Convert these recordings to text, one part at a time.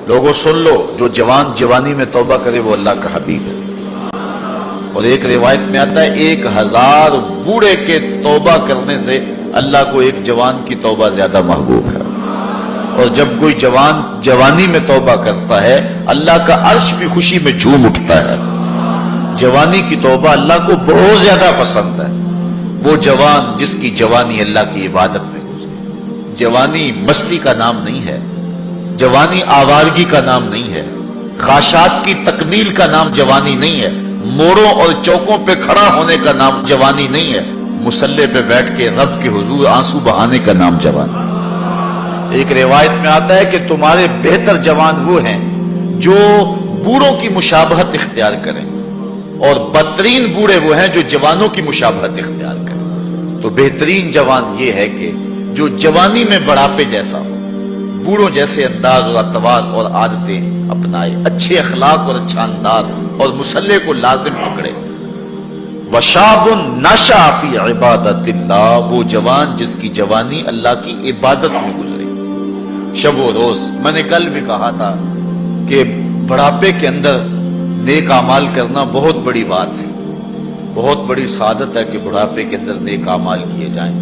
لوگوں سن لو، جو جوان جوانی میں توبہ کرے وہ اللہ کا حبیب ہے۔ اور ایک روایت میں آتا ہے 1000 بوڑھے کے توبہ کرنے سے اللہ کو ایک جوان کی توبہ زیادہ محبوب ہے۔ اور جب کوئی جوان جوانی میں توبہ کرتا ہے اللہ کا عرش بھی خوشی میں جھوم اٹھتا ہے۔ جوانی کی توبہ اللہ کو بہت زیادہ پسند ہے۔ وہ جوان جس کی جوانی اللہ کی عبادت میں گزری۔ جوانی مستی کا نام نہیں ہے، جوانی آوارگی کا نام نہیں ہے، خواہشات کی تکمیل کا نام جوانی نہیں ہے، موڑوں اور چوکوں پہ کھڑا ہونے کا نام جوانی نہیں ہے، مصلی پہ بیٹھ کے رب کے حضور آنسو بہانے کا نام جوانی۔ ایک روایت میں آتا ہے کہ تمہارے بہتر جوان وہ ہیں جو بوڑھوں کی مشابہت اختیار کریں، اور بدترین بوڑھے وہ ہیں جو جوانوں کی مشابہت اختیار کریں۔ تو بہترین جوان یہ ہے کہ جو جوانی میں بڑھاپے جیسا ہو، بوڑھوں جیسے انداز اور اطوار اور عادتیں اپنائے، اچھے اخلاق اور اچھا انداز، اور مصلی کو لازم پکڑے۔ وشاب نشأ فی عبادت اللہ، وہ جوان جس کی جوانی اللہ کی عبادت میں گزری۔ شب و روز، میں نے کل بھی کہا تھا کہ بڑھاپے کے اندر نیک اعمال کرنا بہت بڑی بات ہے، بہت بڑی سعادت ہے کہ بڑھاپے کے اندر نیک اعمال کیے جائیں،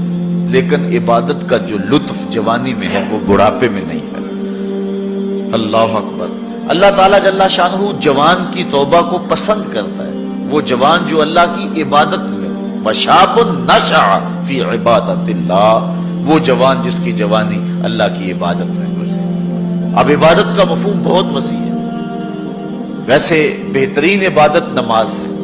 لیکن عبادت کا جو لطف جوانی میں ہے وہ بڑھاپے میں نہیں ہے۔ اللہ اکبر۔ اللہ تعالیٰ جل شانہ جوان کی توبہ کو پسند کرتا ہے، وہ جوان جو اللہ کی عبادت میں، وشاب نشأ فی عبادت اللہ، وہ جوان جس کی جوانی اللہ کی عبادت میں گزری۔ اب عبادت کا مفہوم بہت وسیع ہے۔ ویسے بہترین عبادت نماز ہے،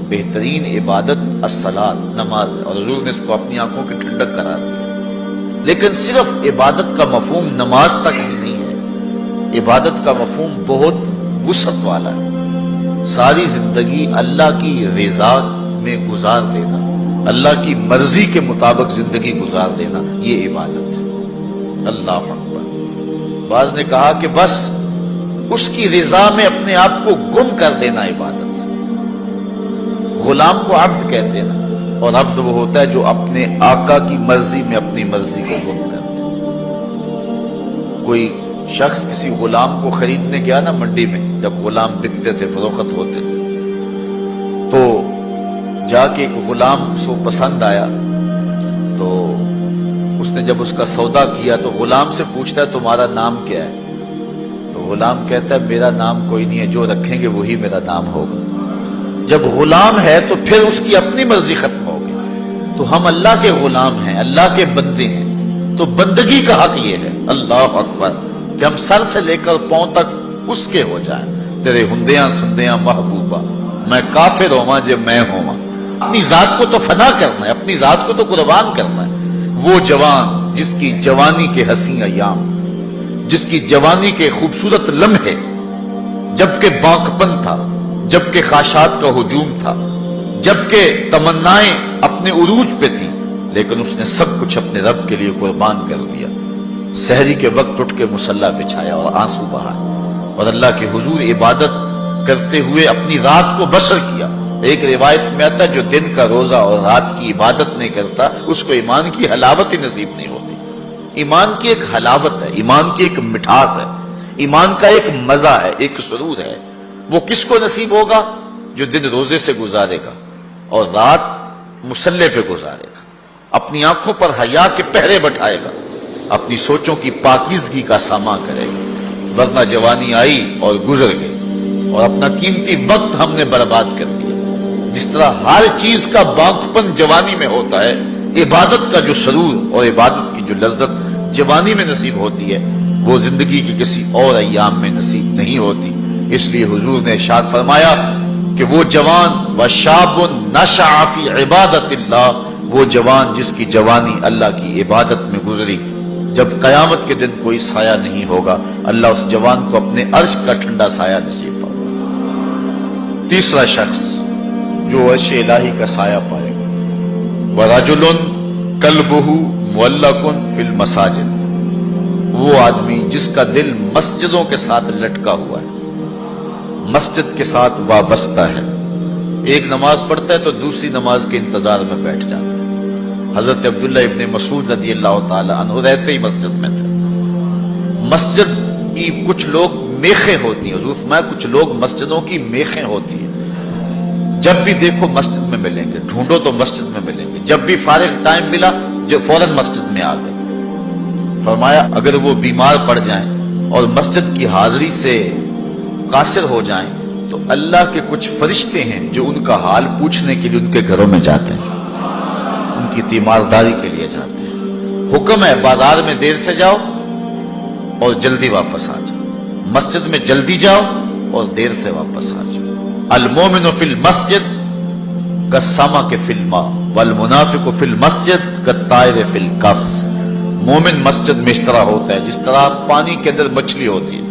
بہترین عبادت الصلاۃ، نماز ہے، اور حضور نے اس کو اپنی آنکھوں کی ٹھنڈک قرار دیا۔ لیکن صرف عبادت کا مفہوم نماز تک ہی نہیں ہے، عبادت کا مفہوم بہت وسعت والا ہے۔ ساری زندگی اللہ کی رضا میں گزار دینا، اللہ کی مرضی کے مطابق زندگی گزار دینا، یہ عبادت ہے۔ اللہ اکبر۔ بعض نے کہا کہ بس اس کی رضا میں اپنے آپ کو گم کر دینا عبادت ہے۔ غلام کو عبد کہتے ہیں نا، اور عبد وہ ہوتا ہے جو اپنے آقا کی مرضی میں اپنی مرضی کو گم کرتا ہے۔ کوئی شخص کسی غلام کو خریدنے گیا نا منڈی میں، جب غلام بکتے تھے، فروخت ہوتے تھے، تو جا کے ایک غلام اس کو پسند آیا، تو اس نے جب اس کا سودا کیا تو غلام سے پوچھتا ہے تمہارا نام کیا ہے؟ تو غلام کہتا ہے میرا نام کوئی نہیں ہے، جو رکھیں گے وہی میرا نام ہوگا۔ جب غلام ہے تو پھر اس کی اپنی مرضی ختم ہوگی۔ تو ہم اللہ کے غلام ہیں، اللہ کے بندے ہیں، تو بندگی کا حق یہ ہے، اللہ اکبر، کہ ہم سر سے لے کر پاؤں تک اس کے ہو جائیں۔ تیرے ہندیاں سندیاں محبوبہ، میں کافر ہوا جے میں ہوا۔ اپنی ذات کو تو فنا کرنا ہے، اپنی ذات کو تو قربان کرنا ہے۔ وہ جوان جس کی جوانی کے حسین ایام، جس کی جوانی کے خوبصورت لمحے، جبکہ بانکپن تھا، جبکہ خواہشات کا ہجوم تھا، جبکہ تمنائیں اپنے عروج پہ تھی، لیکن اس نے سب کچھ اپنے رب کے لیے قربان کر دیا۔ سحری کے وقت اٹھ کے مصلی بچھایا اور آنسو بہائے، اور اللہ کے حضور عبادت کرتے ہوئے اپنی رات کو بسر کیا۔ ایک روایت میں آتا ہے جو دن کا روزہ اور رات کی عبادت نہیں کرتا اس کو ایمان کی حلاوت ہی نصیب نہیں ہوتی۔ ایمان کی ایک حلاوت ہے، ایمان کی ایک مٹھاس ہے، ایمان کا ایک مزہ ہے، ایک سرور ہے۔ وہ کس کو نصیب ہوگا؟ جو دن روزے سے گزارے گا اور رات مصلی پہ گزارے گا، اپنی آنکھوں پر حیا کے پہرے بٹھائے گا، اپنی سوچوں کی پاکیزگی کا سامان کرے گا۔ ورنہ جوانی آئی اور گزر گئی، اور اپنا قیمتی وقت ہم نے برباد کر دیا۔ جس طرح ہر چیز کا بانکپن جوانی میں ہوتا ہے، عبادت کا جو سرور اور عبادت کی جو لذت جوانی میں نصیب ہوتی ہے، وہ زندگی کے کسی اور ایام میں نصیب نہیں ہوتی۔ اس لیے حضور نے ارشاد فرمایا کہ وہ جوان وشاب نشأ فی عبادت اللہ، وہ جوان جس کی جوانی اللہ کی عبادت میں گزری، جب قیامت کے دن کوئی سایہ نہیں ہوگا، اللہ اس جوان کو اپنے عرش کا ٹھنڈا سایہ نصیب فرمائے۔ تیسرا شخص جو عرش الہی کا سایہ پائے گا، وَرَجُلٌ قَلْبُهُ مُعَلَّقٌ فِي الْمَسَاجِدِ، وہ آدمی جس کا دل مسجدوں کے ساتھ لٹکا ہوا ہے، مسجد کے ساتھ وابستہ ہے، ایک نماز پڑھتا ہے تو دوسری نماز کے انتظار میں بیٹھ جاتا ہے۔ حضرت عبداللہ ابن مسعود رضی اللہ تعالی عنہ رہتے ہی مسجد میں تھے، مسجد کی کچھ لوگ میخیں ہوتی ہیں، حضور فرمایا کچھ لوگ مسجدوں کی میخیں ہوتی ہیں، جب بھی دیکھو مسجد میں ملیں گے، ڈھونڈو تو مسجد میں ملیں گے، جب بھی فارغ ٹائم ملا جو فوراً مسجد میں آ گئے۔ فرمایا اگر وہ بیمار پڑ جائیں اور مسجد کی حاضری سے قاصر ہو جائیں تو اللہ کے کچھ فرشتے ہیں جو ان کا حال پوچھنے کے لیے ان کے گھروں میں جاتے ہیں، ان کی تیمارداری کے لیے جاتے ہیں۔ حکم ہے بازار میں دیر سے جاؤ اور جلدی واپس آ جاؤ، مسجد میں جلدی جاؤ اور دیر سے واپس آ جاؤ۔ المومن فی المسجد کالسمک فی الماء والمنافق فی المسجد کالطائر فی القفص۔ مومن مسجد میں اس طرح ہوتا ہے جس طرح پانی کے اندر مچھلی ہوتی ہے،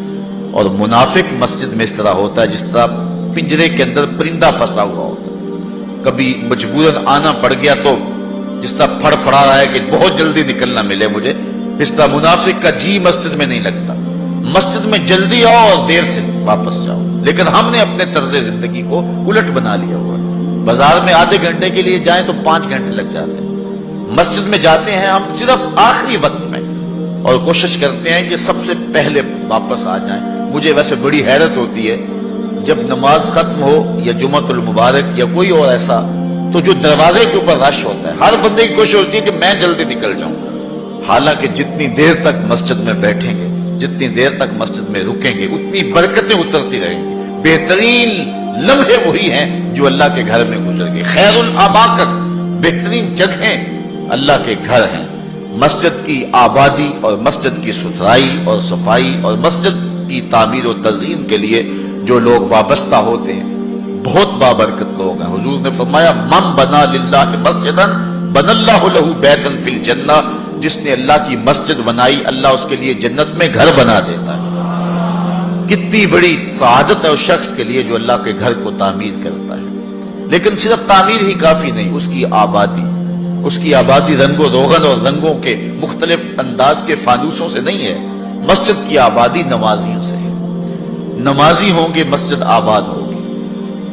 اور منافق مسجد میں اس طرح ہوتا ہے جس طرح پنجرے کے اندر پرندہ پھنسا ہوا ہوتا ہے، کبھی مجبوراً آنا پڑ گیا تو جس طرح پھڑ پھڑا رہا ہے کہ بہت جلدی نکلنا ملے مجھے، اس طرح منافق کا جی مسجد میں نہیں لگتا۔ مسجد میں جلدی آؤ اور دیر سے واپس جاؤ، لیکن ہم نے اپنے طرز زندگی کو الٹ بنا لیا ہوا ہے۔ بازار میں آدھے گھنٹے کے لیے جائیں تو 5 گھنٹے لگ جاتے ہیں، مسجد میں جاتے ہیں ہم صرف آخری وقت میں اور کوشش کرتے ہیں کہ سب سے پہلے واپس آ جائیں۔ مجھے ویسے بڑی حیرت ہوتی ہے جب نماز ختم ہو یا جمعۃ المبارک یا کوئی اور ایسا، تو جو دروازے کے اوپر رش ہوتا ہے ہر بندے کی کوشش ہوتی ہے کہ میں جلدی نکل جاؤں، حالانکہ جتنی دیر تک مسجد میں بیٹھیں گے، جتنی دیر تک مسجد میں رکیں گے، اتنی برکتیں اترتی رہیں گی۔ بہترین لمحے وہی ہیں جو اللہ کے گھر میں گزر گئے۔ خیر الاماکن، بہترین جگہیں اللہ کے گھر ہیں۔ مسجد کی آبادی اور مسجد کی ستھرائی اور صفائی اور مسجد کی تعمیر و تزئین کے لیے جو لوگ وابستہ ہوتے ہیں بہت بابرکت لوگ ہیں۔ حضور نے فرمایا من بنا للہ مسجدا بنى اللہ لہ بیتا فی الجنہ، جس نے اللہ کی مسجد بنائی اللہ اس کے لیے جنت میں گھر بنا دیتا ہے۔ کتنی بڑی سعادت ہے اس شخص کے لیے جو اللہ کے گھر کو تعمیر کرتا ہے۔ لیکن صرف تعمیر ہی کافی نہیں، اس کی آبادی رنگ و روغن اور رنگوں کے مختلف انداز کے فانوسوں سے نہیں ہے، مسجد کی آبادی نمازیوں سے ہے۔ نمازی ہوں گے مسجد آباد ہوگی۔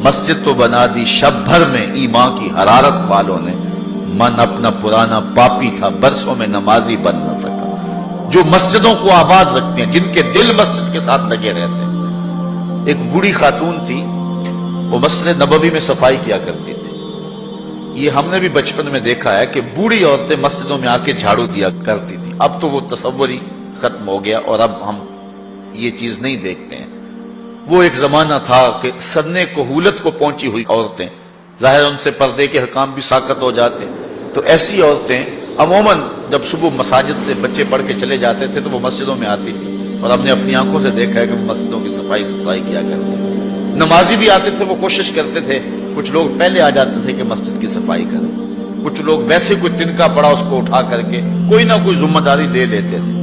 مسجد تو بنا دی شب بھر میں ایمان کی حرارت والوں نے، من اپنا پرانا پاپی تھا برسوں میں نمازی بن نہ سکا۔ جو مسجدوں کو آباد رکھتے ہیں، جن کے دل مسجد کے ساتھ لگے رہتے ہیں۔ ایک بوڑھی خاتون تھی، وہ مسجد نبوی میں صفائی کیا کرتی تھی۔ یہ ہم نے بھی بچپن میں دیکھا ہے کہ بوڑھی عورتیں مسجدوں میں آ کے جھاڑو دیا کرتی تھی۔ اب تو وہ تصور ہی ختم ہو گیا اور اب ہم یہ چیز نہیں دیکھتے ہیں۔ وہ ایک زمانہ تھا کہ سنِ کہولت کو پہنچی ہوئی عورتیں، ظاہر ان سے پردے کے حکام بھی ساقط ہو جاتے، تو ایسی عورتیں عموماً جب صبح مساجد سے بچے پڑھ کے چلے جاتے تھے تو وہ مسجدوں میں آتی تھی، اور ہم نے اپنی آنکھوں سے دیکھا ہے کہ وہ مسجدوں کی صفائی ستھرائی کیا کرتے تھے۔ نمازی بھی آتے تھے، وہ کوشش کرتے تھے، کچھ لوگ پہلے آ جاتے تھے کہ مسجد کی صفائی کریں، کچھ لوگ ویسے کوئی تنکا پڑا اس کو اٹھا کر کے کوئی نہ کوئی ذمہ داری لے لیتے تھے۔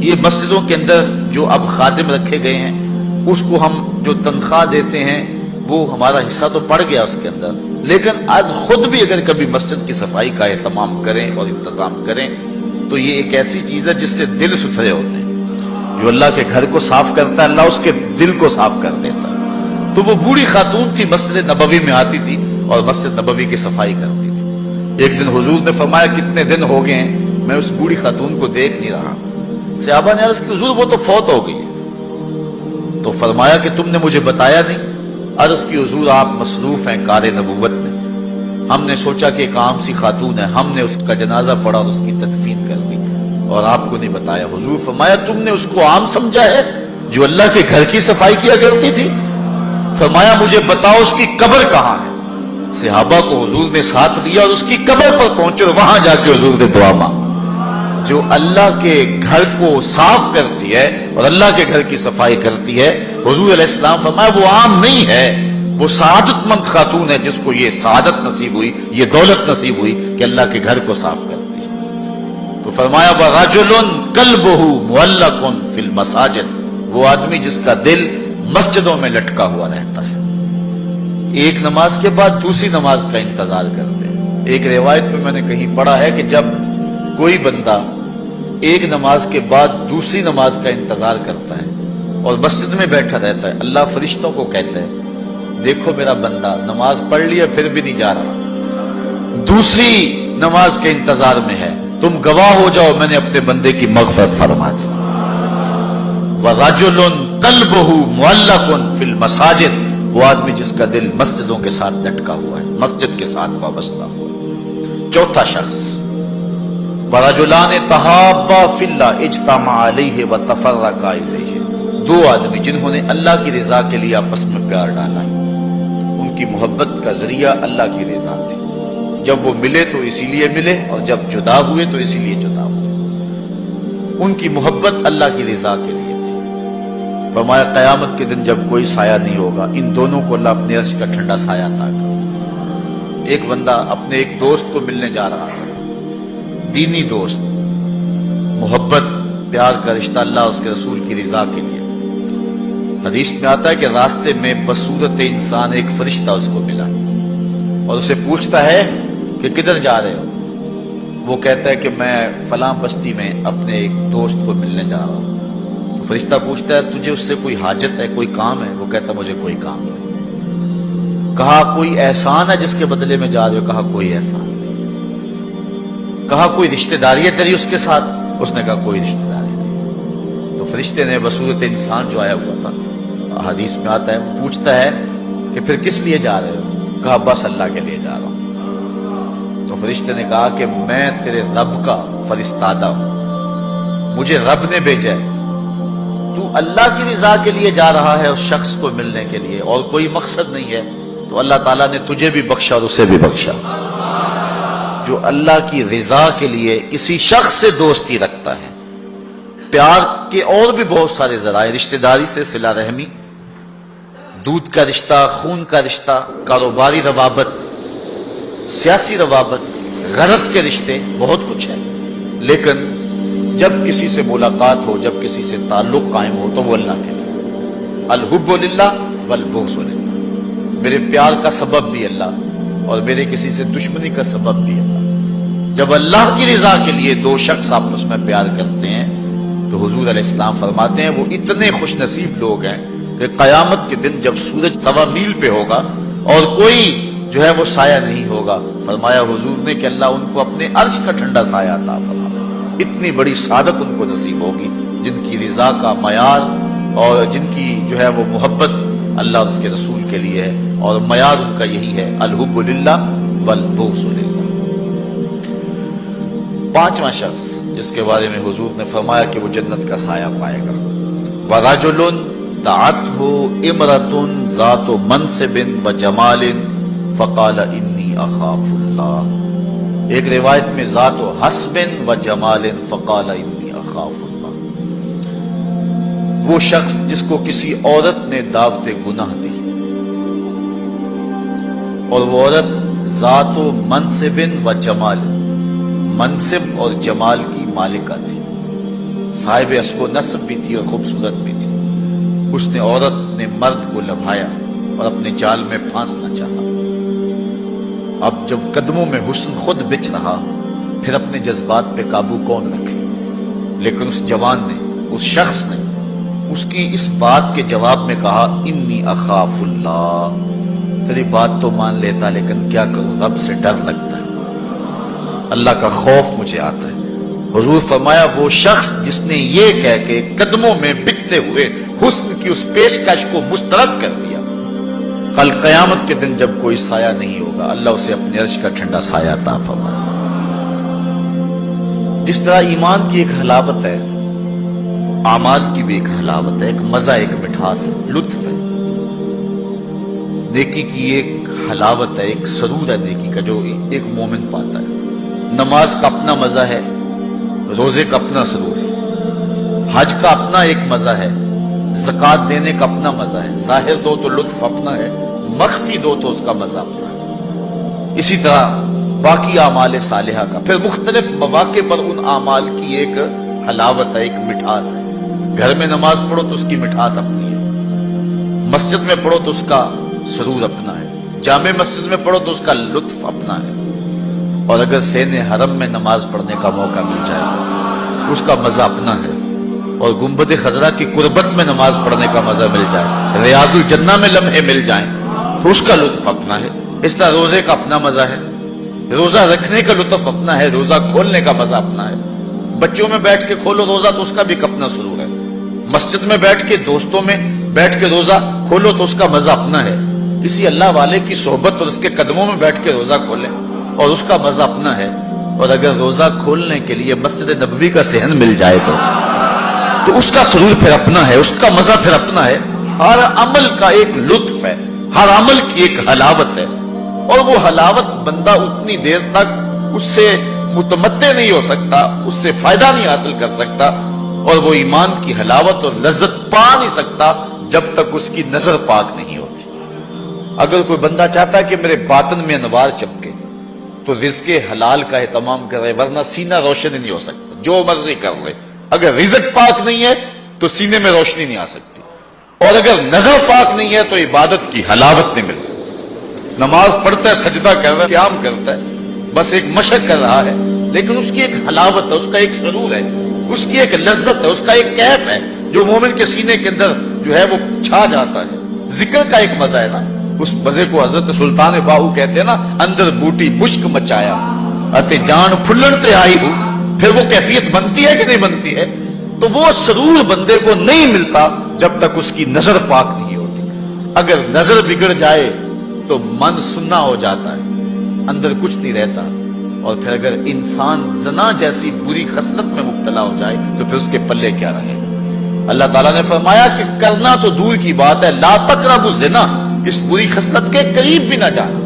یہ مسجدوں کے اندر جو اب خادم رکھے گئے ہیں، اس کو ہم جو تنخواہ دیتے ہیں وہ ہمارا حصہ تو پڑ گیا اس کے اندر، لیکن آج خود بھی اگر کبھی مسجد کی صفائی کا اہتمام کریں اور انتظام کریں تو یہ ایک ایسی چیز ہے جس سے دل ستھرے ہوتے ہیں۔ جو اللہ کے گھر کو صاف کرتا ہے اللہ اس کے دل کو صاف کر دیتا ہے۔ تو وہ بوڑھی خاتون تھی، مسجد نبوی میں آتی تھی اور مسجد نبوی کی صفائی کرتی تھی۔ ایک دن حضور نے فرمایا کتنے دن ہو گئے ہیں میں اس بوڑھی خاتون کو دیکھ نہیں رہا۔ صحابہ نے عرض کی حضور وہ تو فوت ہو گئی ہے۔ تو فرمایا کہ تم نے مجھے بتایا نہیں؟ عرض کی حضور آپ مصروف ہیں کار نبوت میں، ہم نے سوچا کہ ایک عام سی خاتون ہے، ہم نے اس کا جنازہ پڑھا اور اس کی تدفین کر دی اور آپ کو نہیں بتایا۔ حضور فرمایا تم نے اس کو عام سمجھا ہے جو اللہ کے گھر کی صفائی کیا کرتی تھی؟ فرمایا مجھے بتاؤ اس کی قبر کہاں ہے؟ صحابہ کو حضور نے ساتھ لیا اور اس کی قبر پر پہنچے اور وہاں جا کے حضور نے دعا مانگی۔ جو اللہ کے گھر کو صاف کرتی ہے اور اللہ کے گھر کی صفائی کرتی ہے، حضور علیہ السلام فرمایا وہ عام نہیں ہے، وہ سعادت مند خاتون ہے جس کو یہ سعادت نصیب ہوئی، یہ دولت نصیب ہوئی کہ اللہ کے گھر کو صاف کرتی ہے۔ تو فرمایا وَرَجُلٌ قَلْبُهُ مُعَلَّقٌ فِي الْمَسَاجِدِ، وہ آدمی جس کا دل مسجدوں میں لٹکا ہوا رہتا ہے، ایک نماز کے بعد دوسری نماز کا انتظار کرتے ہیں۔ ایک روایت میں میں نے کہیں پڑھا ہے کہ جب کوئی بندہ ایک نماز کے بعد دوسری نماز کا انتظار کرتا ہے اور مسجد میں بیٹھا رہتا ہے، اللہ فرشتوں کو کہتا ہے دیکھو میرا بندہ نماز پڑھ لیا پھر بھی نہیں جا رہا، دوسری نماز کے انتظار میں ہے، تم گواہ ہو جاؤ میں نے اپنے بندے کی مغفرت فرما دی۔ وَرَجُلٌ قَلْبُهُ مُعَلَّقٌ فِي الْمَسَاجِدِ، وہ آدمی جس کا دل مسجدوں کے ساتھ لٹکا ہوا ہے، مسجد کے ساتھ وابستہ ہوا ہے۔ چوتھا شخص وَرَجُلَانِ تَحَابَّا فِي اللَّهِ اجْتَمَعَا عَلَيْهِ وَتَفَرَّقَا إِلَيْهِ، دو آدمی جنہوں نے اللہ کی رضا کے لیے آپس میں پیار ڈالا ہے، ان کی محبت کا ذریعہ اللہ کی رضا تھی، جب وہ ملے تو اسی لیے ملے اور جب جدا ہوئے تو اسی لیے جدا ہوئے، ان کی محبت اللہ کی رضا کے لیے تھی۔ فرمایا قیامت کے دن جب کوئی سایہ نہیں ہوگا، ان دونوں کو اللہ اپنے عرش کا ٹھنڈا سایہ عطا کرے۔ ایک بندہ اپنے ایک دوست کو ملنے جا رہا ہے، دینی دوست، محبت پیار کا رشتہ اللہ اور اس کے رسول کی رضا کے لیے۔ حدیث میں آتا ہے کہ راستے میں بصورت انسان ایک فرشتہ اس کو ملا اور اسے پوچھتا ہے کہ کدھر جا رہے ہو؟ وہ کہتا ہے کہ میں فلاں بستی میں اپنے ایک دوست کو ملنے جا رہا ہوں۔ تو فرشتہ پوچھتا ہے تجھے اس سے کوئی حاجت ہے، کوئی کام ہے؟ وہ کہتا ہے مجھے کوئی کام نہیں۔ کہا کوئی احسان ہے جس کے بدلے میں جا رہے ہو؟ کہا کوئی احسان نہیں۔ کہا کوئی رشتہ داری ہے تیری اس کے ساتھ؟ اس نے کہا کوئی رشتہ داری نہیں۔ تو فرشتے نے بصورت انسان جو آیا ہوا تھا، حدیث میں آتا ہے، پوچھتا ہے کہ پھر کس لیے جا رہے ہو؟ کہا بس اللہ کے لیے جا رہا ہوں۔ تو فرشتے نے کہا کہ میں تیرے رب کا فرستادہ ہوں، مجھے رب نے بھیجا ہے، تو اللہ کی رضا کے لیے جا رہا ہے اس شخص کو ملنے کے لیے اور کوئی مقصد نہیں ہے، تو اللہ تعالیٰ نے تجھے بھی بخشا اور اسے بھی بخشا۔ جو اللہ کی رضا کے لیے اسی شخص سے دوستی رکھتا ہے۔ پیار کے اور بھی بہت سارے ذرائع، رشتہ داری سے صلہ رحمی، دودھ کا رشتہ، خون کا رشتہ، کاروباری روابط، سیاسی روابط، غرض کے رشتے، بہت کچھ ہے، لیکن جب کسی سے ملاقات ہو، جب کسی سے تعلق قائم ہو تو وہ اللہ کے لیے۔ الحب للہ والبغض للہ، میرے پیار کا سبب بھی اللہ اور میرے کسی سے دشمنی کا سبب بھی اللہ۔ جب اللہ کی رضا کے لیے دو شخص آپس میں پیار کرتے ہیں تو حضور علیہ السلام فرماتے ہیں وہ اتنے خوش نصیب لوگ ہیں کہ قیامت کے دن جب سورج 1.25 میل پہ ہوگا اور کوئی جو ہے وہ سایہ نہیں ہوگا، فرمایا حضور نے کہ اللہ ان کو اپنے عرش کا ٹھنڈا سایہ عطا فرمائے۔ اتنی بڑی سعادت ان کو نصیب ہوگی جن کی رضا کا معیار اور جن کی جو ہے وہ محبت اللہ اور اس کے رسول کے لیے ہے، اور معیار ان کا یہی ہے، الحب للہ والبغض للہ۔ پانچواں شخص جس کے بارے میں حضور نے فرمایا کہ وہ جنت کا سایہ پائے گا، وَرَجُلٌ دَعَتْهُ امْرَأَةٌ ذَاتُ مَنْصِبٍ وَجَمَالٍ فَقَالَ إِنِّي أَخَافُ اللَّهَ، ایک روایت میں ذات حسب وجمال فقال إِنِّي أَخَافُ اللَّهَ، وہ شخص جس کو کسی عورت نے دعوت گناہ دی اور وہ عورت ذات منصب وجمال، منصب اور جمال کی مالکہ تھی، صاحب اسب و نسب بھی تھی اور خوبصورت بھی تھی۔ اس نے عورت نے مرد کو لبھایا اور اپنے جال میں پھانسنا چاہا۔ اب جب قدموں میں حسن خود بچ رہا، پھر اپنے جذبات پہ قابو کون رکھے؟ لیکن اس جوان نے، اس شخص نے اس کی اس بات کے جواب میں کہا انی اخاف اللہ، تیری بات تو مان لیتا لیکن کیا کروں، رب سے ڈر لگتا ہے، اللہ کا خوف مجھے آتا ہے۔ حضور فرمایا وہ شخص جس نے یہ کہہ کے قدموں میں بچتے ہوئے حسن کی اس پیشکش کو مسترد کر دیا، کل قیامت کے دن جب کوئی سایہ نہیں ہوگا اللہ اسے اپنے عرش کا ٹھنڈا سایہ عطا فرمائے۔ جس طرح ایمان کی ایک حلاوت ہے، اعمال کی بھی ایک حلاوت ہے، ایک مزہ، ایک مٹھاس، لطف ہے، نیکی کی ایک حلاوت ہے، ایک سرور ہے نیکی کا جو ایک مومن پاتا ہے۔ نماز کا اپنا مزہ ہے، روزے کا اپنا سرور ہے، حج کا اپنا ایک مزہ ہے، زکوٰۃ دینے کا اپنا مزہ ہے، ظاہر دو تو لطف اپنا ہے، مخفی دو تو اس کا مزہ اپنا ہے۔ اسی طرح باقی اعمال صالحہ کا پھر مختلف مواقع پر ان اعمال کی ایک حلاوت ہے، ایک مٹھاس ہے۔ گھر میں نماز پڑھو تو اس کی مٹھاس اپنی ہے، مسجد میں پڑھو تو اس کا سرور اپنا ہے، جامع مسجد میں پڑھو تو اس کا لطف اپنا ہے، اور اگر سین حرم میں نماز پڑھنے کا موقع مل جائے اس کا مزہ اپنا ہے، اور گنبد خضرا کی قربت میں نماز پڑھنے کا مزہ مل جائے، ریاض الجنہ میں لمحے مل جائیں تو اس کا لطف اپنا ہے۔ اس طرح روزے کا اپنا مزہ ہے، روزہ رکھنے کا لطف اپنا ہے، روزہ کھولنے کا مزہ اپنا ہے۔ بچوں میں بیٹھ کے کھولو روزہ تو اس کا بھی اپنا سرور ہے، مسجد میں بیٹھ کے دوستوں میں بیٹھ کے روزہ کھولو تو اس کا مزہ اپنا ہے، کسی اللہ والے کی صحبت اور اس کے قدموں میں بیٹھ کے روزہ کھولیں اور اس کا مزہ اپنا ہے، اور اگر روزہ کھولنے کے لیے مسجد نبوی کا صحن مل جائے تو اس کا سرور پھر اپنا ہے، اس کا مزہ پھر اپنا ہے۔ ہر عمل کا ایک لطف ہے، ہر عمل کی ایک حلاوت ہے، اور وہ حلاوت بندہ اتنی دیر تک اس سے متمتع نہیں ہو سکتا، اس سے فائدہ نہیں حاصل کر سکتا، اور وہ ایمان کی حلاوت اور لذت پا نہیں سکتا جب تک اس کی نظر پاک نہیں ہوتی۔ اگر کوئی بندہ چاہتا ہے کہ میرے باطن میں انوار چمکے تو رزق حلال کا اہتمام کرے، ورنہ سینہ روشن نہیں ہو سکتا، جو مرضی کر لے۔ اگر رزق پاک نہیں ہے تو سینے میں روشنی نہیں آ سکتی، اور اگر نظر پاک نہیں ہے تو عبادت کی حلاوت نہیں مل سکتی۔ نماز پڑھتا ہے، سجدہ کر رہا ہے، قیام کرتا ہے، بس ایک مشق کر رہا ہے، لیکن اس کی ایک حلاوت ہے، اس کا ایک سرور ہے، اس کی ایک لذت ہے، اس کا ایک کیف ہے جو مومن کے سینے کے اندر جو ہے وہ چھا جاتا ہے۔ ذکر کا ایک مزہ ہے نا، اس مزے کو حضرت سلطان باہو کہتے ہیں نا، اندر بوٹی مشک مچایا اتے جان پھلن تے آئی ہوں، پھر وہ کیفیت بنتی ہے کہ نہیں بنتی ہے؟ تو وہ سرور بندے کو نہیں ملتا جب تک اس کی نظر پاک نہیں ہوتی۔ اگر نظر بگڑ جائے تو من سننا ہو جاتا ہے، اندر کچھ نہیں رہتا، اور پھر اگر انسان زنا جیسی بری خصلت میں مبتلا ہو جائے تو پھر اس کے پلے کیا رہے گا؟ اللہ تعالیٰ نے فرمایا کہ کرنا تو دور کی بات ہے، لا تقربوا الزنا، اس بری خصلت کے قریب بھی نہ جانا۔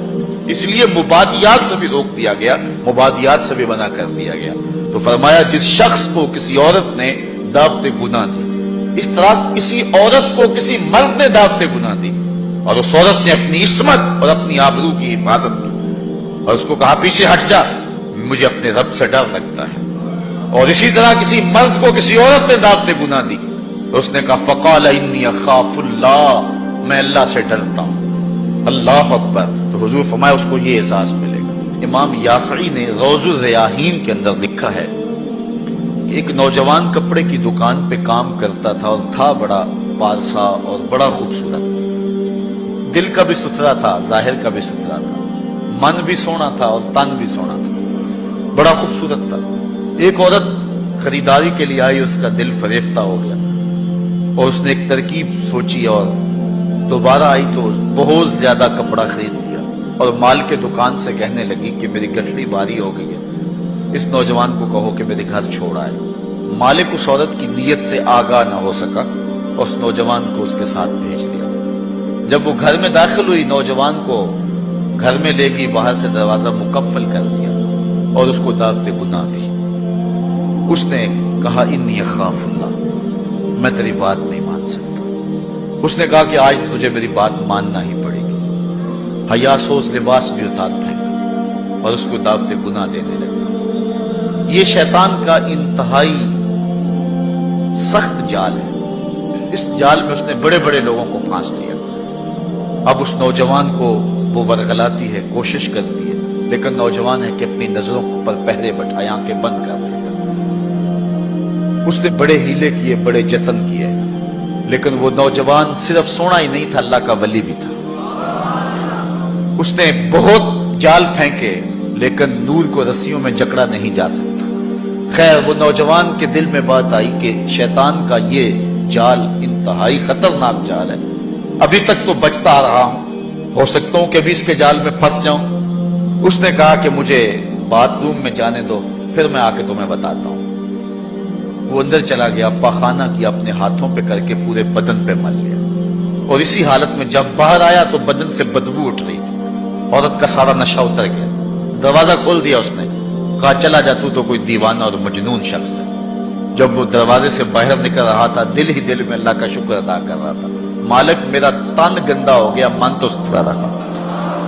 اس لیے مبادیات سے بھی روک دیا گیا، مبادیات سے بھی منع کر دیا گیا۔ تو فرمایا جس شخص کو کسی عورت نے دعوت گناہ دی، اس طرح کسی عورت کو کسی مرد نے دعوت گناہ دی، اور اس عورت نے اپنی عصمت اور اپنی آبرو کی حفاظت کی، اور اس کو کہا پیچھے ہٹ جا، مجھے اپنے رب سے ڈر لگتا ہے، اور اسی طرح کسی مرد کو کسی عورت نے دعوت گناہ دی، اس نے کہا فقال انی اخاف اللہ، میں اللہ سے ڈرتا ہوں۔ اللہ اکبر۔ تو حضور فرمایا اس کو یہ اعزاز ملے گا۔ امام یافعی نے روض الریاحین کے اندر لکھا ہے کہ ایک نوجوان کپڑے کی دکان پہ کام کرتا تھا، اور تھا بڑا پارسا اور بڑا خوبصورت، دل کا بھی ستھرا تھا، ظاہر کا بھی ستھرا تھا، من بھی سونا تھا اور تن بھی سونا تھا، بڑا خوبصورت تھا۔ ایک عورت خریداری کے لیے آئی، اس کا دل فریفتہ ہو گیا، اور اس نے ایک ترکیب سوچی اور دوبارہ آئی تو بہت زیادہ کپڑا خرید لیا، اور مال کے دکان سے کہنے لگی کہ میری گٹھڑی بھاری ہو گئی ہے، اس نوجوان کو کہو کہ میرے گھر چھوڑ آئے۔ مالک اس عورت کی نیت سے آگاہ نہ ہو سکا، اور اس نوجوان کو اس کے ساتھ بھیج دیا۔ جب وہ گھر میں داخل ہوئی، نوجوان کو گھر میں لے گئی، باہر سے دروازہ مقفل کر دیا اور اس کو دعوت گناہ دی۔ اس نے کہا انی اخاف اللہ، میں تیری بات نہیں مان سکتا۔ اس نے کہا کہ آج تجھے میری بات ماننا ہی پڑے گی۔ حیا سوز لباس بھی اتار پھینکا اور اس کو دعوت گناہ دینے لگا۔ یہ شیطان کا انتہائی سخت جال ہے، اس جال میں اس نے بڑے بڑے لوگوں کو پھانس لیا۔ اب اس نوجوان کو وہ ورغلاتی ہے، کوشش کرتی ہے، لیکن نوجوان ہے کہ اپنی نظروں پر پہرے بٹھائے، آنکھیں بند کر لیتا۔ اس نے بڑے ہیلے کیے، بڑے جتن کیے، لیکن وہ نوجوان صرف سونا ہی نہیں تھا، اللہ کا ولی بھی تھا۔ اس نے بہت جال پھینکے، لیکن نور کو رسیوں میں جکڑا نہیں جا سکتا۔ خیر، وہ نوجوان کے دل میں بات آئی کہ شیطان کا یہ جال انتہائی خطرناک جال ہے، ابھی تک تو بچتا آ رہا ہوں، ہو سکتا ہوں کہ ابھی اس کے جال میں پھنس جاؤں۔ اس نے کہا کہ مجھے باتھ روم میں جانے دو، پھر میں آ کے تمہیں بتاتا ہوں۔ وہ اندر چلا گیا، پاخانہ کیا، اپنے ہاتھوں پہ کر کے پورے بدن پہ مل لیا، اور اسی حالت میں جب باہر آیا تو بدن سے بدبو اٹھ رہی تھی، عورت کا سارا نشہ اتر گیا۔ دروازہ کھول دیا، اس نے کہا چلا جا، تو کوئی دیوانہ اور مجنون شخص ہے۔ جب وہ دروازے سے باہر نکل رہا تھا، دل ہی دل میں اللہ کا شکر ادا کر رہا تھا، مالک میرا تن گندا ہو گیا، من تو ستھرا رہا۔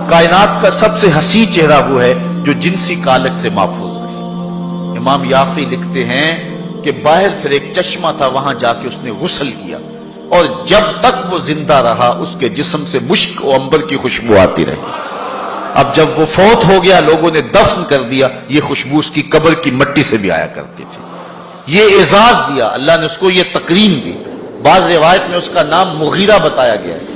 کائنات کا سب سے حسین چہرہ وہ ہے جو جنسی کالک سے محفوظ رہے۔ امام یافعی لکھتے ہیں کہ باہر پھر ایک چشمہ تھا، وہاں جا کے اس نے غسل کیا، اور جب تک وہ زندہ رہا اس کے جسم سے مشک و عنبر کی خوشبو آتی رہی۔ اب جب وہ فوت ہو گیا، لوگوں نے دفن کر دیا، یہ خوشبو اس کی قبر کی مٹی سے بھی آیا کرتی تھی۔ یہ اعزاز دیا اللہ نے، اس کو یہ تکریم دی۔ بعض روایت میں اس کا نام مغیرہ بتایا گیا ہے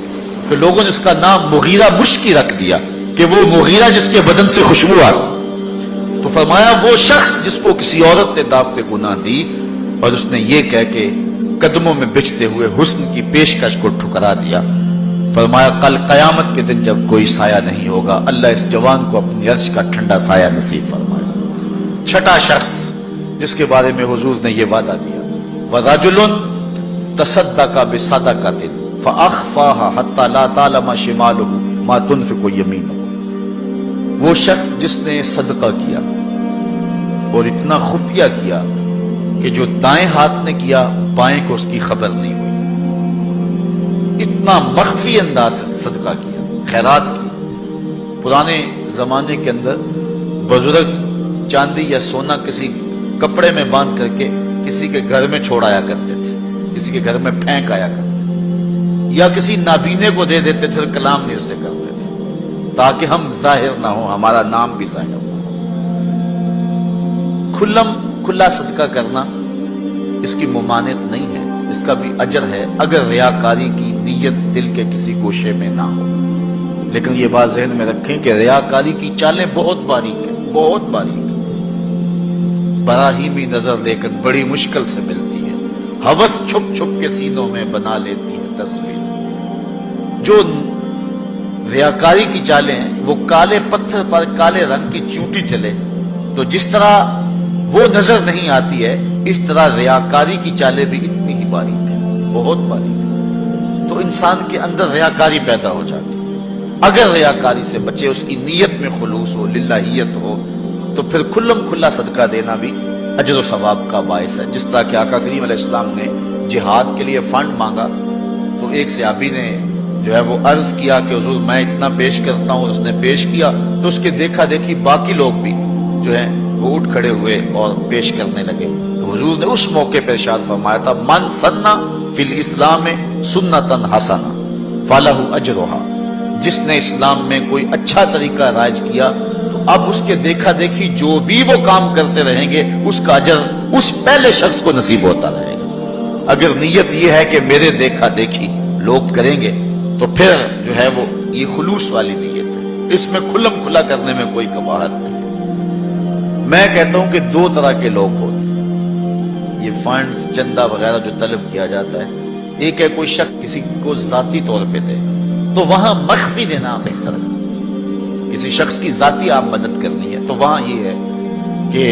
کہ لوگوں نے اس کا نام مغیرہ مشکی رکھ دیا، کہ وہ مغیرہ جس کے بدن سے خوشبو آتی۔ تو فرمایا وہ شخص جس کو کسی عورت نے دعوت گناہ دی، اور اس نے یہ کہہ کے قدموں میں بچھتے ہوئے حسن کی پیشکش کو ٹھکرا دیا. فرمایا کل قیامت کے دن جب کوئی سایہ نہیں ہوگا اللہ اس جوان کو اپنی عرش کا ٹھنڈا سایہ نصیب فرمائے. چھٹا شخص جس کے بارے میں حضور نے یہ وعدہ دیا وَرَجُلٌ تَصَدَّقَ بِصَدَقَةٍ فَأَخْفَاهَا حَتَّى لَا تَعْلَمَ شِمَالُهُ مَا تُنْفِقُ يَمِينُهُ. وہ شخص جس نے صدقہ کیا اور اتنا خفیہ کیا کہ جو دائیں ہاتھ نے کیا بائیں کو اس کی خبر نہیں ہوئی. اتنا مخفی انداز سے صدقہ کیا، خیرات کی. پرانے زمانے کے اندر بزرگ چاندی یا سونا کسی کپڑے میں باندھ کر کے کسی کے گھر میں چھوڑ آیا کرتے تھے، کسی کے گھر میں پھینک آیا کرتے تھے، یا کسی نابینے کو دے دیتے تھے، کلام نہیں اس سے کرتے تھے تاکہ ہم ظاہر نہ ہو، ہمارا نام بھی ظاہر نہ ہو. کھلا صدقہ کرنا اس کی ممانعت نہیں ہے، اس کا بھی اجر ہے اگر ریاکاری کی نیت دل کے کسی گوشے میں نہ ہو. لیکن یہ بات ذہن میں رکھیں کہ ریاکاری کی چالیں بہت باریک ہیں، بہت باریک. براہیمی نظر لیکن بڑی مشکل سے ملتی ہے. ہوس چھپ چھپ کے سینوں میں بنا لیتی ہے تصویر. جو ریاکاری کی چالیں ہیں وہ کالے پتھر پر کالے رنگ کی چیونٹی چلے تو جس طرح وہ نظر نہیں آتی ہے، اس طرح ریاکاری کی چالیں بھی اتنی ہی باریک ہیں، بہت باریک ہیں. تو انسان کے اندر ریاکاری پیدا ہو جاتی. اگر ریاکاری سے بچے، اس کی نیت میں خلوص ہو، للہیت ہو، تو پھر کھلا صدقہ دینا بھی اجر و ثواب کا باعث ہے. جس طرح کہ آقا کریم علیہ السلام نے جہاد کے لیے فنڈ مانگا تو ایک صحابی نے جو ہے وہ عرض کیا کہ حضور میں اتنا پیش کرتا ہوں. اس نے پیش کیا تو اس کے دیکھا دیکھی باقی لوگ بھی جو ہے وہ اٹھ کھڑے ہوئے اور پیش کرنے لگے. تو حضور نے اس موقع پہ ارشاد فرمایا تھا من سنّا فی الاسلام سنتاً حسنہ فلہ اجرھا. جس نے اسلام میں کوئی اچھا طریقہ رائج کیا تو اب اس کے دیکھا دیکھی جو بھی وہ کام کرتے رہیں گے اس کا اجر اس پہلے شخص کو نصیب ہوتا رہے گا. اگر نیت یہ ہے کہ میرے دیکھا دیکھی لوگ کریں گے تو پھر جو ہے وہ یہ خلوص والی نیت ہے، اس میں کھلا کرنے میں کوئی قباحت نہیں. میں کہتا ہوں کہ دو طرح کے لوگ ہوتے ہیں. یہ فنڈز چندہ وغیرہ جو طلب کیا جاتا ہے، ایک ہے کوئی شخص کسی کو ذاتی طور پہ دے تو وہاں مخفی دینا بہتر ہے. کسی شخص کی ذاتی آپ مدد کرنی ہے تو وہاں یہ ہے کہ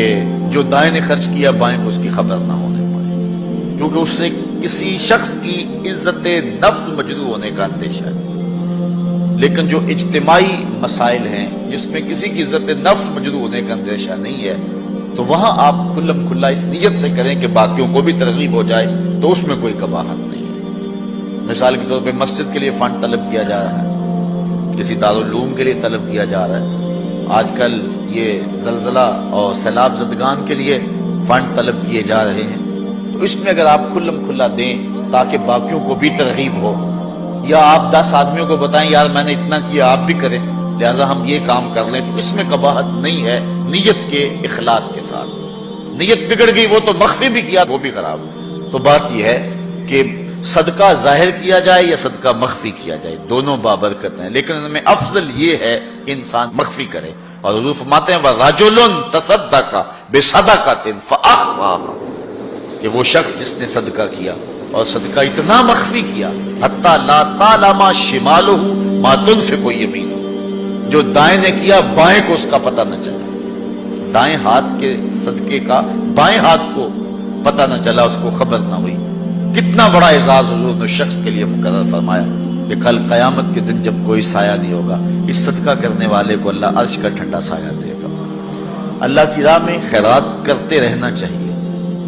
جو دائیں نے خرچ کیا بائیں کو اس کی خبر نہ ہونے پائے، کیونکہ اس سے کسی شخص کی عزت نفس مجروح ہونے کا اندیشہ ہے. لیکن جو اجتماعی مسائل ہیں جس میں کسی کی عزت نفس مجروح ہونے کا اندیشہ نہیں ہے تو وہاں آپ کھلا اس نیت سے کریں کہ باقیوں کو بھی ترغیب ہو جائے تو اس میں کوئی قباحت نہیں ہے. مثال کے طور پہ مسجد کے لیے فنڈ طلب کیا جا رہا ہے، کسی دارالعلوم کے لیے طلب کیا جا رہا ہے، آج کل یہ زلزلہ اور سیلاب زدگان کے لیے فنڈ طلب کیے جا رہے ہیں، تو اس میں اگر آپ کھلا دیں تاکہ باقیوں کو بھی ترغیب ہو، یا آپ 10 آدمیوں کو بتائیں یار میں نے اتنا کیا آپ بھی کریں لہذا ہم یہ کام کر لیں، تو اس میں قباحت نہیں ہے نیت کے اخلاص کے ساتھ. نیت بگڑ گئی وہ تو مخفی بھی کیا وہ بھی خراب. تو بات یہ ہے کہ صدقہ ظاہر کیا جائے یا صدقہ مخفی کیا جائے، دونوں بابرکت ہیں، لیکن ان میں افضل یہ ہے کہ انسان مخفی کرے. اور حضور فرماتے ہیں وَرَجُلٌ تَصَدَّقَ بِصَدَقَةٍ فَأَخْفَاهَا، کہ وہ شخص جس نے صدقہ کیا اور صدقہ اتنا مخفی کیا حتی لا تعلم شمالہ ما تنفق یمینہ، جو دائیں نے کیا بائیں کو اس کا پتہ نہ چلا. دائیں ہاتھ کے صدقے کا بائیں ہاتھ کو پتہ نہ چلا، اس کو خبر نہ ہوئی. کتنا بڑا اعزاز حضور نے شخص کے لیے مقرر فرمایا کہ کل قیامت کے دن جب کوئی سایہ نہیں ہوگا اس صدقہ کرنے والے کو اللہ عرش کا ٹھنڈا سایہ دے گا. اللہ کی راہ میں خیرات کرتے رہنا چاہیے،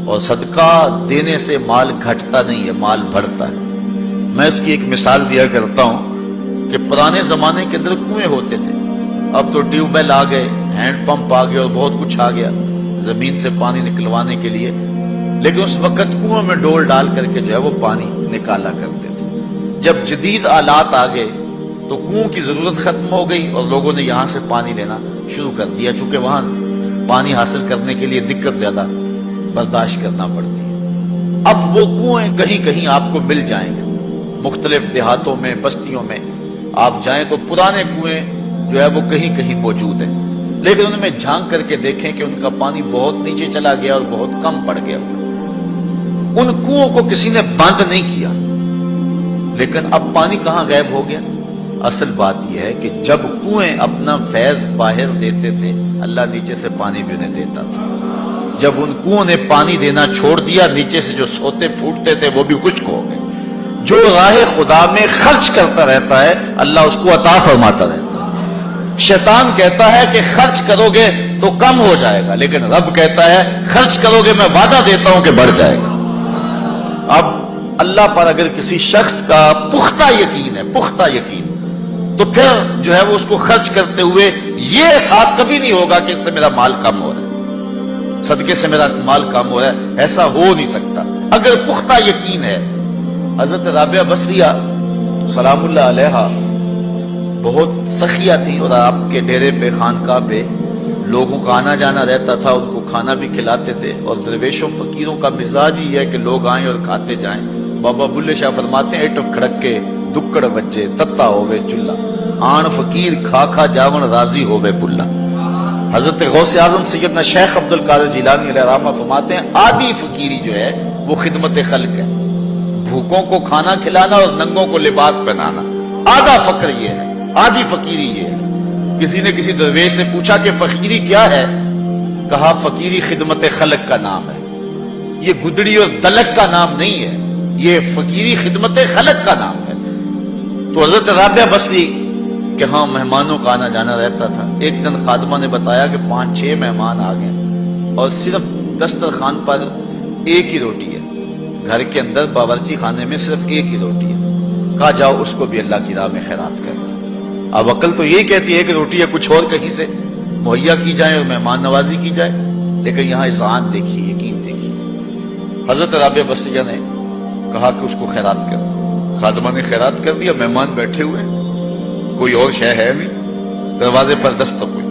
اور صدقہ دینے سے مال گھٹتا نہیں ہے، مال بڑھتا ہے. میں اس کی ایک مثال دیا کرتا ہوں کہ پرانے زمانے کے اندر کنویں ہوتے تھے، اب تو ٹیوب ویل آ گئے، ہینڈ پمپ آ گئے اور بہت کچھ آ گیا زمین سے پانی نکلوانے کے لیے. لیکن اس وقت کنویں میں ڈول ڈال کر کے جو ہے وہ پانی نکالا کرتے تھے. جب جدید آلات آ گئے تو کنویں کی ضرورت ختم ہو گئی اور لوگوں نے یہاں سے پانی لینا شروع کر دیا، چونکہ وہاں پانی حاصل کرنے کے لیے دقت زیادہ برداشت کرنا پڑتی ہے. اب وہ کنویں کہیں کہیں آپ کو مل جائیں گے، مختلف دیہاتوں میں بستیوں میں آپ جائیں تو پرانے کنویں جو ہے وہ کہیں کہیں موجود ہیں، لیکن ان میں جھانک کر کے دیکھیں کہ ان کا پانی بہت نیچے چلا گیا اور بہت کم پڑ گیا. ان کنووں کو کسی نے بند نہیں کیا، لیکن اب پانی کہاں غائب ہو گیا؟ اصل بات یہ ہے کہ جب کنویں اپنا فیض باہر دیتے تھے اللہ نیچے سے پانی بھی انہیں دیتا تھا، جب ان کنووں نے پانی دینا چھوڑ دیا نیچے سے جو سوتے پھوٹتے تھے وہ بھی خشک ہو گئے۔ جو راہ خدا میں خرچ کرتا رہتا ہے اللہ اس کو عطا فرماتا رہتا ہے۔ شیطان کہتا ہے کہ خرچ کرو گے تو کم ہو جائے گا، لیکن رب کہتا ہے خرچ کرو گے میں وعدہ دیتا ہوں کہ بڑھ جائے گا۔ اب اللہ پر اگر کسی شخص کا پختہ یقین ہے، پختہ یقین، تو پھر جو ہے وہ اس کو خرچ کرتے ہوئے یہ احساس کبھی نہیں ہوگا کہ اس سے میرا مال کم ہو رہا ہے، صدقے سے میرا مال کم ہو رہا ہے، ایسا ہو نہیں سکتا اگر پختہ یقین ہے۔ حضرت رابعہ بصریہ سلام اللہ علیہا بہت سخیہ تھیں، اور آپ کے ڈیرے پہ خانقاہ پہ لوگوں کا آنا جانا رہتا تھا، ان کو کھانا بھی کھلاتے تھے، اور درویشوں فقیروں کا مزاج ہی ہے کہ لوگ آئیں اور کھاتے جائیں۔ بابا بلے شاہ فرماتے ہیں ایٹو کھڑک کے دکڑ وجے تتا ہوئے چلا، آن فقیر کھا کھا جاون راضی ہوئے بلا۔ حضرت غوث اعظم سیدنا شیخ عبد القادر جیلانی علیہ رحمہ فرماتے ہیں آدھی فقیری جو ہے وہ خدمت خلق ہے، بھوکوں کو کھانا کھلانا اور ننگوں کو لباس پہنانا، آدھا فقر یہ ہے، آدھی فقیری یہ ہے۔ کسی نے کسی درویش سے پوچھا کہ فقیری کیا ہے؟ کہا فقیری خدمت خلق کا نام ہے، یہ گدڑی اور دلک کا نام نہیں ہے، یہ فقیری خدمت خلق کا نام ہے۔ تو حضرت رابعہ بصری کہ ہاں مہمانوں کا آنا جانا رہتا تھا۔ ایک دن خادمہ نے بتایا کہ 5-6 مہمان آ گئے اور صرف دسترخوان پر ایک ہی روٹی ہے، گھر کے اندر باورچی خانے میں صرف ایک ہی روٹی ہے۔ کہا جاؤ اس کو بھی اللہ کی راہ میں خیرات کر دو۔ اب عقل تو یہی کہتی ہے کہ روٹی ہے کچھ اور کہیں سے مہیا کی جائے اور مہمان نوازی کی جائے، لیکن یہاں اذعان دیکھیے، یقین دیکھیے۔ حضرت رابعہ بصریہ نے کہا کہ اس کو خیرات کر دو۔ خادمہ نے خیرات کر دیا، مہمان بیٹھے ہوئے، کوئی اور شے ہے نہیں، دروازے پر دستک ہوئی،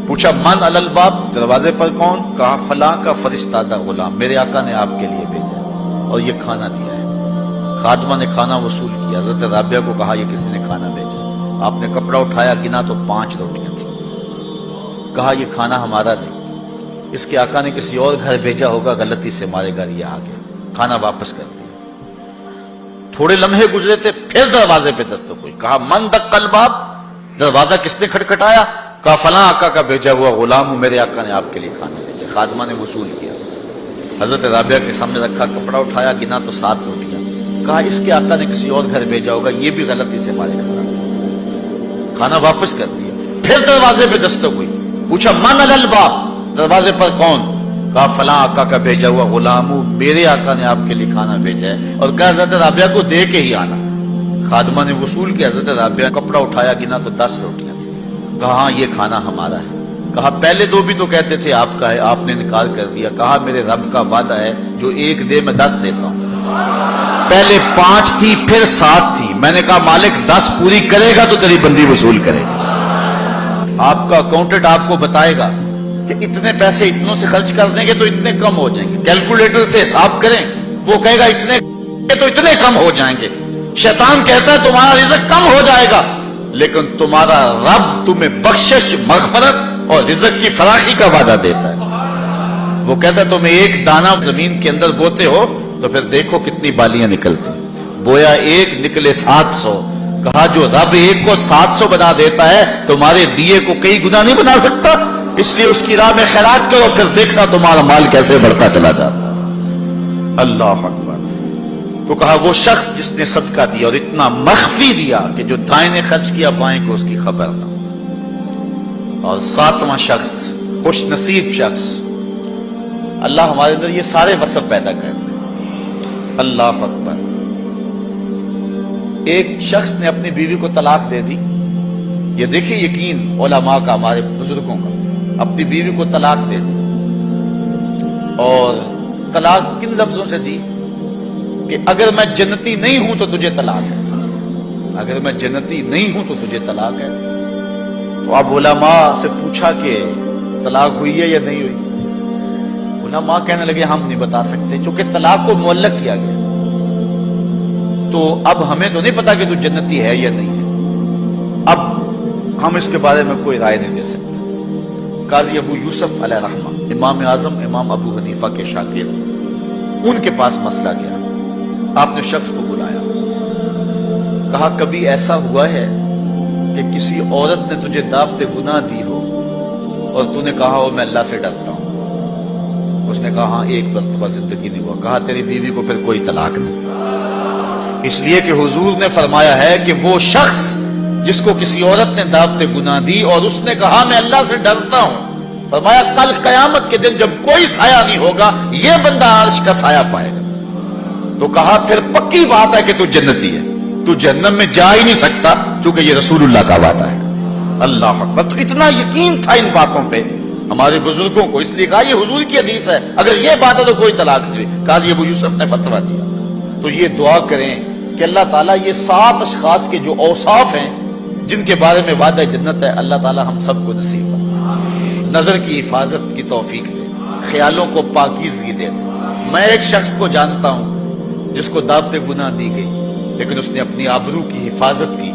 پوچھا من علی الباب، دروازے پر کون؟ کہا فلاں کا فرستادہ غلام، میرے آقا نے آپ کے لیے بھیجا اور یہ کھانا دیا ہے۔ خادمہ نے کھانا وصول کیا، حضرت رابعہ کو کہا یہ کسی نے کھانا بھیجا۔ آپ نے کپڑا اٹھایا، گنا تو 5 روٹیاں تھیں۔ کہا یہ کھانا ہمارا نہیں، اس کے آقا نے کسی اور گھر بھیجا ہوگا، غلطی سے ہمارے گھر یہ آ گیا، کھانا واپس کر دیا۔ تھوڑے لمحے گزرے تھے، پھر دروازے پہ دستک ہوئی، کہا من دق الباب، دروازہ کس نے کھٹکھٹایا؟ کہا فلاں آقا کا بھیجا ہوا غلام ہوں، میرے آقا نے آپ کے لیے کھانا بھیجا۔ خادمہ نے وصول کیا، حضرت رابعہ کے سامنے رکھا، کپڑا اٹھایا، گنا تو 7 روٹیاں۔ کہا اس کے آقا نے کسی اور گھر بھیجا ہوگا، یہ بھی غلطی سے ہمارے گھر آ گیا، کھانا واپس کر دیا۔ پھر دروازے پہ دستک ہوئی، پوچھا من علی الباب، دروازے پر کون؟ کہا فلاں آقا کا بھیجا ہوا غلام ہوں، میرے آقا نے آپ کے لیے کھانا بھیجا ہے، اور کہا حضرت رابعہ کو دے کے ہی آنا۔ خادمہ نے وصول کیا، حضرت رابعہ کپڑا اٹھایا، گنا تو 10 روٹیاں تھیں۔ کہا ہاں یہ کھانا ہمارا ہے۔ کہا پہلے 2 بھی تو کہتے تھے آپ کا ہے، آپ نے انکار کر دیا۔ کہا میرے رب کا وعدہ ہے جو 1 دے میں 10 دیتا ہوں۔ پہلے 5 تھی پھر 7 تھی، میں نے کہا مالک 10 پوری کرے گا تو تیری بندی وصول کرے گا۔ آپ کا اکاؤنٹنٹ آپ کو بتائے گا کہ اتنے پیسے اتنوں سے خرچ کر دیں گے تو اتنے کم ہو جائیں گے، کیلکولیٹر سے حساب کریں، وہ کہے گا اتنے تو اتنے کم ہو جائیں گے۔ شیطان کہتا ہے تمہارا رزق کم ہو جائے گا، لیکن تمہارا رب تمہیں بخشش، مغفرت اور رزق کی فراخی کا وعدہ دیتا ہے۔ وہ کہتا ہے تمہیں 1 دانہ زمین کے اندر بوتے ہو تو پھر دیکھو کتنی بالیاں نکلتی، بویا 1 نکلے 700۔ کہا جو رب 1 کو 700 بنا دیتا ہے تمہارے دیے کو کئی گنا نہیں بنا سکتا، اس لیے اس کی راہ میں خیرات کرو، پھر دیکھنا تمہارا مال کیسے بڑھتا چلا جاتا۔ اللہ اکبر۔ تو کہا وہ شخص جس نے صدقہ دیا اور اتنا مخفی دیا کہ جو دائیں نے خرچ کیا بائیں کو اس کی خبر نہ ہو۔ اور 7واں شخص، خوش نصیب شخص، اللہ ہمارے اندر یہ سارے وصف پیدا کرتے ہیں۔ اللہ اکبر۔ ایک شخص نے اپنی بیوی کو طلاق دے دی، یہ دیکھیے یقین علماء کا، ہمارے بزرگوں کا، اپنی بیوی کو طلاق دے دی، اور طلاق کن لفظوں سے دی کہ اگر میں جنتی نہیں ہوں تو تجھے طلاق ہے، اگر میں جنتی نہیں ہوں تو تجھے طلاق ہے۔ تو اب علماء سے پوچھا کہ طلاق ہوئی ہے یا نہیں ہوئی؟ علماء کہنے لگے ہم نہیں بتا سکتے، چونکہ طلاق کو معلق کیا گیا، تو اب ہمیں تو نہیں پتا کہ تو جنتی ہے یا نہیں ہے، اب ہم اس کے بارے میں کوئی رائے نہیں دے سکتے۔ قاضی ابو یوسف علیہ رحمہ، امام اعظم امام ابو حنیفہ کے شاگرد، ان کے پاس مسئلہ گیا، آپ نے شخص کو بلایا، کہا کبھی ایسا ہوا ہے کہ کسی عورت نے تجھے دعوت گناہ دی ہو اور تو نے کہا ہو میں اللہ سے ڈرتا ہوں؟ اس نے کہا ہاں ایک مرتبہ زندگی نہیں ہوا۔ کہا تیری بیوی کو پھر کوئی طلاق نہیں، اس لیے کہ حضور نے فرمایا ہے کہ وہ شخص جس کو کسی عورت نے دعوت گناہ دی اور اس نے کہا میں اللہ سے ڈرتا ہوں، فرمایا کل قیامت کے دن جب کوئی سایہ نہیں ہوگا یہ بندہ عرش کا سایہ پائے گا۔ تو کہا پھر پکی بات ہے کہ تو جنتی ہے، تو جہنم میں جا ہی نہیں سکتا چونکہ یہ رسول اللہ کا وعدہ ہے۔ اللہ اکبر! تو اتنا یقین تھا ان باتوں پہ ہمارے بزرگوں کو، اس لیے کہا یہ حضور کی حدیث ہے، اگر یہ بات ہے تو کوئی طلاق نہیں ہوئی۔ قاضی ابو یوسف نے فتویٰ دیا۔ تو یہ دعا کریں کہ اللہ تعالیٰ یہ 7 اشخاص کے جو اوصاف ہیں جن کے بارے میں وعدہ جنت ہے، اللہ تعالیٰ ہم سب کو نصیب فرمائے۔ نظر کی حفاظت کی توفیق دے، خیالوں کو پاکیزگی دے دے۔ میں ایک شخص کو جانتا ہوں جس کو دعوت گناہ دی گئی لیکن اس نے اپنی آبرو کی حفاظت کی،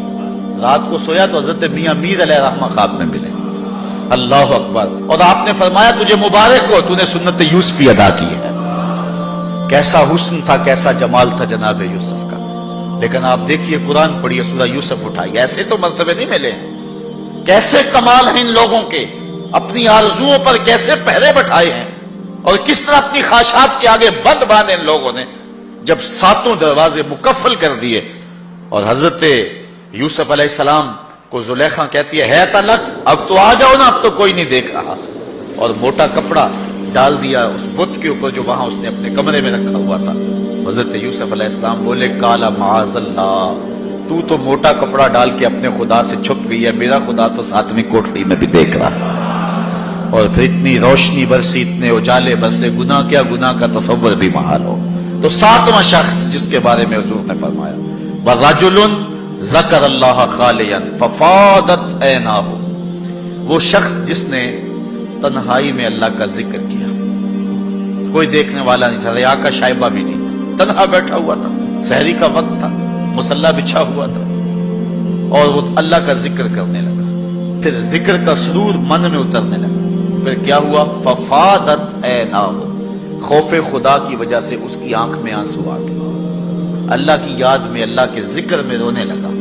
رات کو سویا تو حضرت میاں میر علیہ الرحمہ خواب میں ملے۔ اللہ اکبر! اور آپ نے فرمایا تجھے مبارک ہو، تو نے سنت یوسفی ادا کی ہے۔ کیسا حسن تھا، کیسا جمال تھا جناب یوسف کا، لیکن آپ دیکھیے قرآن پڑھیے، سورہ یوسف اٹھائی، ایسے تو مرتبے نہیں ملے، کیسے کمال ہیں ان لوگوں کے، اپنی آرزوؤں پر کیسے پہرے بٹھائے ہیں اور کس طرح اپنی خواہشات کے آگے بند باندھے ان لوگوں نے، جب 7 دروازے مکفل کر دیے اور حضرت یوسف علیہ السلام کو زلیخا کہتی ہے تلک، اب تو آ جاؤ نا، اب تو کوئی نہیں دیکھ رہا، اور موٹا کپڑا ڈال دیا اس بت کے اوپر جو وہاں اس نے اپنے کمرے میں رکھا ہوا تھا۔ حضرت یوسف علیہ السلام بولے کالا معاذ اللہ، تو موٹا کپڑا ڈال کے اپنے خدا سے چھپ گئی ہے، میرا خدا تو 7ویں کوٹڑی میں بھی دیکھ رہا۔ اور پھر اتنی روشنی برسی، اتنے اجالے برسے، گناہ کیا، گناہ کا تصور بھی محال ہو۔ تو 7واں شخص جس کے بارے میں حضور نے فرمایا وَرَجُلٌ ذَكَرَ اللَّهَ خَالِيًا فَفَاضَتْ عَيْنَاهُ، وہ شخص جس نے تنہائی میں اللہ کا ذکر کیا، کوئی دیکھنے والا نہیں تھا، ریا کا شائبہ بھی نہیں تھا، تنہا بیٹھا ہوا تھا، سحری کا وقت تھا، مصلی بچھا ہوا تھا اور وہ اللہ کا ذکر کرنے لگا۔ پھر ذکر کا سرور من میں اترنے لگا۔ پھر کیا ہوا؟ فَفَاضَتْ عَيْنَاهُ، خوف خدا کی وجہ سے اس کی آنکھ میں آنسو آ گئے، اللہ کی یاد میں، اللہ کے ذکر میں رونے لگا۔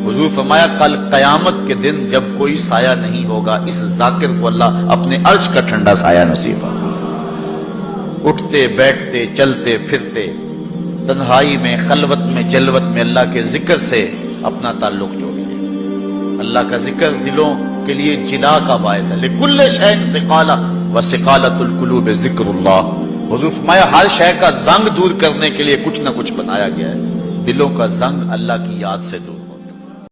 حضور فرمایا کل قیامت کے دن جب کوئی سایہ نہیں ہوگا، اس ذاکر کو اللہ اپنے عرش کا ٹھنڈا سایہ نصیب فرمائے۔ اٹھتے بیٹھتے چلتے پھرتے تنہائی میں، خلوت میں، جلوت میں اللہ کے ذکر سے اپنا تعلق جوڑیے۔ اللہ کا ذکر دلوں کے لیے جلا کا باعث ہے۔ لِكُلِّ شَيْءٍ سِقَالَةٌ وَسِقَالَةُ الْقُلُوبِ ذِكْرُ اللَّهِ، حضور فرمایا ہر شے کا زنگ دور کرنے کے لیے کچھ نہ کچھ بنایا گیا ہے، دلوں کا زنگ اللہ کی یاد سے دور۔